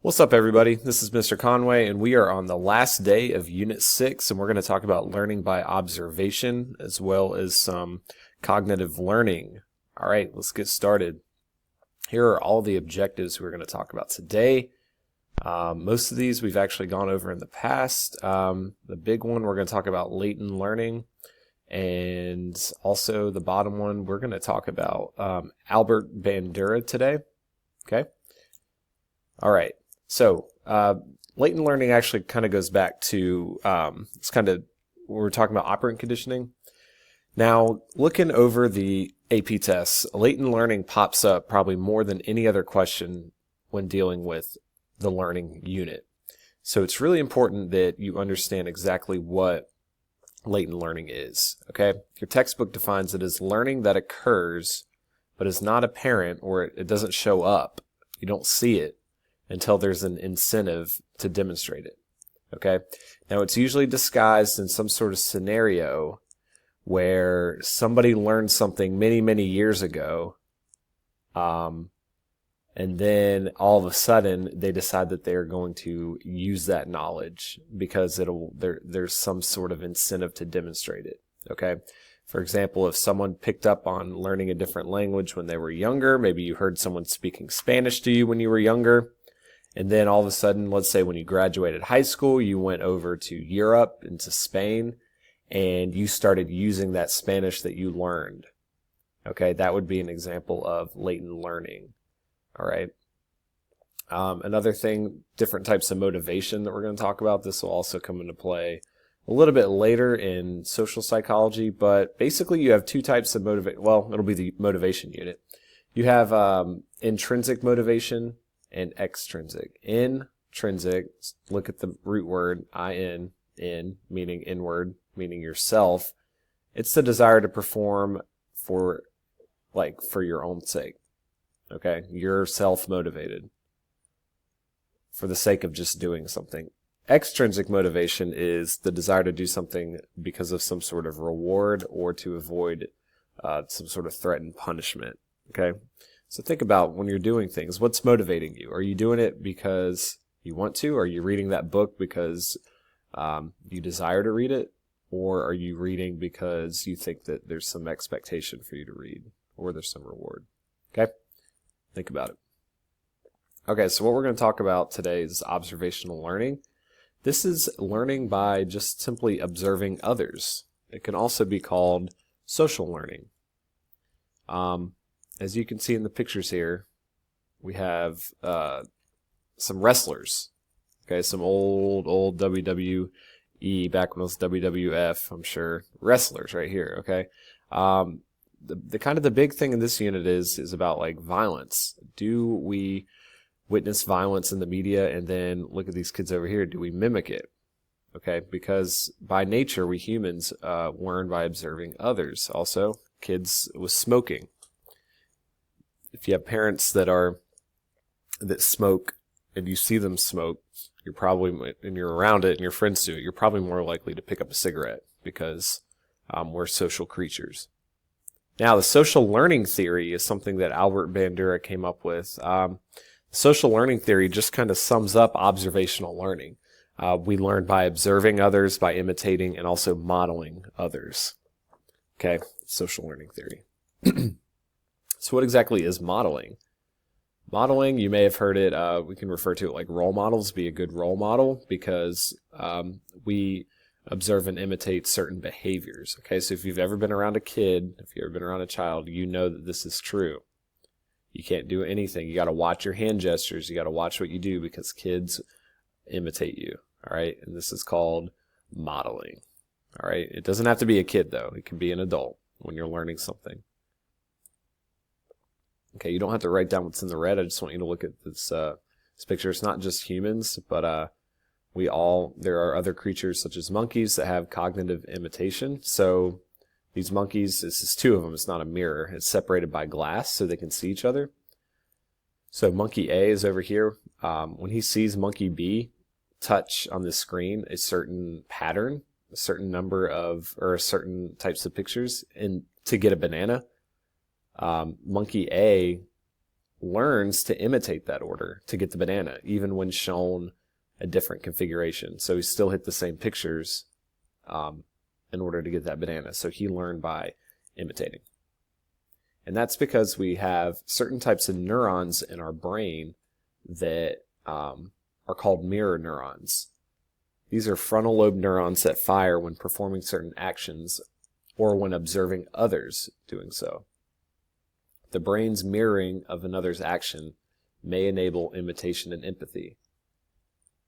What's up, everybody? This is Mr. Conway, and we are on the last day of Unit 6, and we're going to talk about learning by observation as well as some cognitive learning. All right, let's get started. Here are all the objectives we're going to talk about today. Most of these we've actually gone over in the past. The big one, we're going to talk about latent learning, and also the bottom one, we're going to talk about Albert Bandura today. Okay? All right. So, latent learning actually kind of goes back to, it's kind of, we're talking about operant conditioning. Now, looking over the AP tests, latent learning pops up probably more than any other question when dealing with the learning unit. So it's really important that you understand exactly what latent learning is, okay? Your textbook defines it as learning that occurs but is not apparent, or it doesn't show up. You don't see it until there's an incentive to demonstrate it. Okay? Now, it's usually disguised in some sort of scenario where somebody learned something many, many years ago, and then all of a sudden they decide that they're going to use that knowledge because there's some sort of incentive to demonstrate it. Okay? For example, if someone picked up on learning a different language when they were younger, maybe you heard someone speaking Spanish to you when you were younger, and then all of a sudden, let's say when you graduated high school, you went over to Europe, into Spain, and you started using that Spanish that you learned. Okay, that would be an example of latent learning. All right. Another thing, different types of motivation that we're going to talk about. This will also come into play a little bit later in social psychology, but basically you have two types of motivation. Well, it'll be the motivation unit. You have intrinsic motivation and extrinsic. Intrinsic, look at the root word, in, meaning inward, meaning yourself. It's the desire to perform for your own sake. Okay? You're self-motivated for the sake of just doing something. Extrinsic motivation is the desire to do something because of some sort of reward or to avoid some sort of threatened punishment. Okay? So think about when you're doing things, what's motivating you? Are you doing it because you want to? Are you reading that book because you desire to read it? Or are you reading because you think that there's some expectation for you to read or there's some reward? Okay? Think about it. Okay, so what we're going to talk about today is observational learning. This is learning by just simply observing others. It can also be called social learning. As you can see in the pictures here, we have some wrestlers. Okay, some old WWE, back when it was WWF, I'm sure, wrestlers right here. Okay, the kind of the big thing in this unit is about like violence. Do we witness violence in the media, and then look at these kids over here? Do we mimic it? Okay, because by nature we humans learn by observing others. Also, kids with smoking. If you have parents that smoke and you see them smoke, and you're around it and your friends do it, you're probably more likely to pick up a cigarette because we're social creatures. Now, the social learning theory is something that Albert Bandura came up with. Social learning theory just kind of sums up observational learning. We learn by observing others, by imitating, and also modeling others. Okay, social learning theory. So what exactly is modeling? Modeling, you may have heard it, we can refer to it like role models. Be a good role model because we observe and imitate certain behaviors. Okay, so if you've ever been around a kid, if you've ever been around a child, you know that this is true. You can't do anything. You got to watch your hand gestures. You got to watch what you do because kids imitate you. All right, and this is called modeling. All right, it doesn't have to be a kid though. It can be an adult when you're learning something. Okay, you don't have to write down what's in the red. I just want you to look at this picture. It's not just humans, but there are other creatures such as monkeys that have cognitive imitation. So these monkeys, this is two of them. It's not a mirror. It's separated by glass so they can see each other. So monkey A is over here. When he sees monkey B touch on the screen a certain pattern, a certain number of, or certain types of pictures, and to get a banana, monkey A learns to imitate that order to get the banana, even when shown a different configuration. So he still hit the same pictures in order to get that banana. So he learned by imitating. And that's because we have certain types of neurons in our brain that are called mirror neurons. These are frontal lobe neurons that fire when performing certain actions or when observing others doing so. The brain's mirroring of another's action may enable imitation and empathy.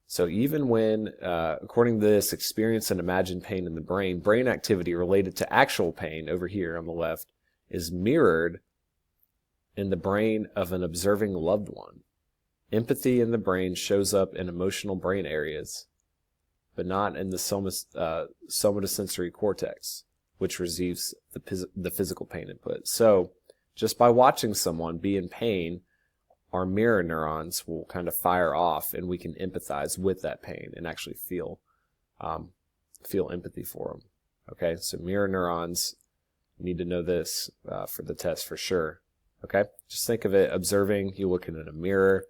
So even when, according to this, experience and imagine pain in the brain activity related to actual pain over here on the left is mirrored in the brain of an observing loved one. Empathy in the brain shows up in emotional brain areas, but not in the somatosensory cortex, which receives the physical pain input. So just by watching someone be in pain, our mirror neurons will kind of fire off, and we can empathize with that pain and actually feel empathy for them. Okay, so mirror neurons, you need to know this for the test for sure. Okay, just think of it observing, you looking in a mirror,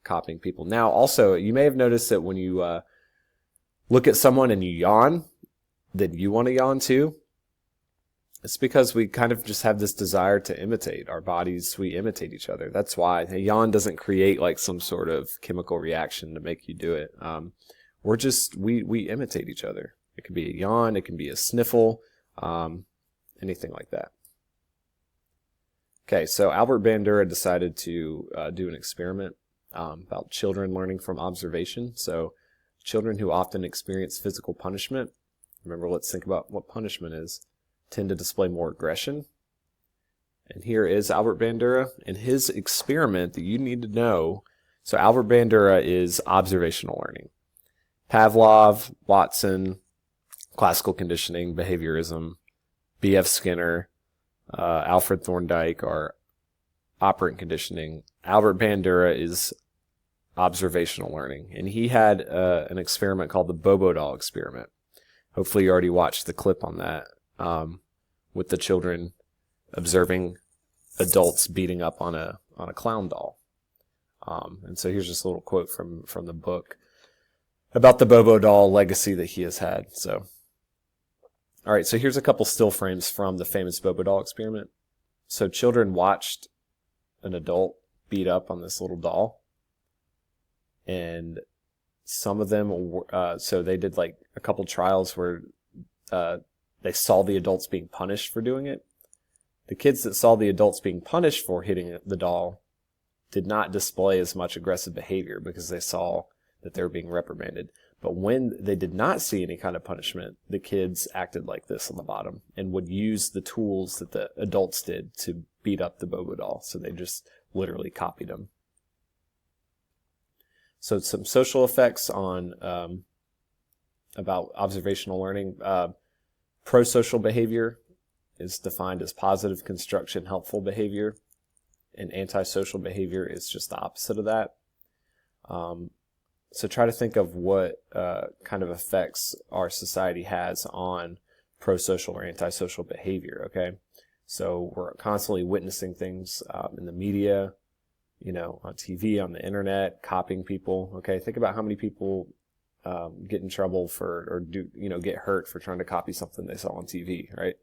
copying people. Now, also, you may have noticed that when you look at someone and you yawn, then you want to yawn too. It's because we kind of just have this desire to imitate. Our bodies, we imitate each other. That's why a yawn doesn't create like some sort of chemical reaction to make you do it. We imitate each other. It could be a yawn, it can be a sniffle, anything like that. Okay, so Albert Bandura decided to do an experiment about children learning from observation. So children who often experience physical punishment, remember, let's think about what punishment is, tend to display more aggression. And here is Albert Bandura and his experiment that you need to know. So Albert Bandura is observational learning. Pavlov, Watson, classical conditioning, behaviorism, B.F. Skinner, Alfred Thorndike are operant conditioning. Albert Bandura is observational learning. And he had an experiment called the Bobo doll experiment. Hopefully you already watched the clip on that. With the children observing adults beating up on a clown doll. And so here's just a little quote from the book about the Bobo doll legacy that he has had. So, all right, so here's a couple still frames from the famous Bobo doll experiment. So children watched an adult beat up on this little doll, and some of them were, so they did like a couple trials where they saw the adults being punished for doing it. The kids that saw the adults being punished for hitting the doll did not display as much aggressive behavior because they saw that they were being reprimanded. But when they did not see any kind of punishment, the kids acted like this on the bottom and would use the tools that the adults did to beat up the Bobo doll. So they just literally copied them. So some social effects on about observational learning. Pro-social behavior is defined as positive construction, helpful behavior, and antisocial behavior is just the opposite of that. So try to think of what kind of effects our society has on pro-social or antisocial behavior, okay? So we're constantly witnessing things in the media, on TV, on the internet, copying people, okay? Think about how many people get in trouble for, or get hurt for trying to copy something they saw on TV, right?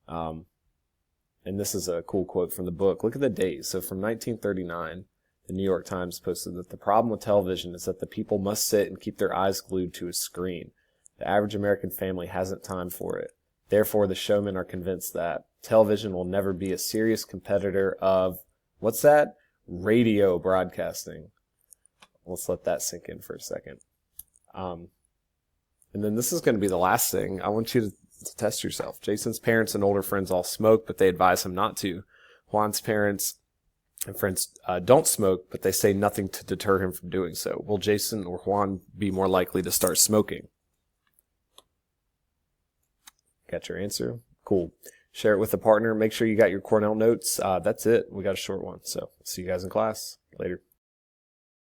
And this is a cool quote from the book. Look at the dates. So from 1939, the New York Times posted that the problem with television is that the people must sit and keep their eyes glued to a screen. The average American family hasn't time for it. Therefore, the showmen are convinced that television will never be a serious competitor of, what's that? Radio broadcasting. Let's let that sink in for a second. And then this is going to be the last thing. I want you to test yourself. Jason's parents and older friends all smoke, but they advise him not to. Juan's parents and friends don't smoke, but they say nothing to deter him from doing so. Will Jason or Juan be more likely to start smoking? Got your answer? Cool. Share it with a partner. Make sure you got your Cornell notes. That's it. We got a short one. So see you guys in class. Later.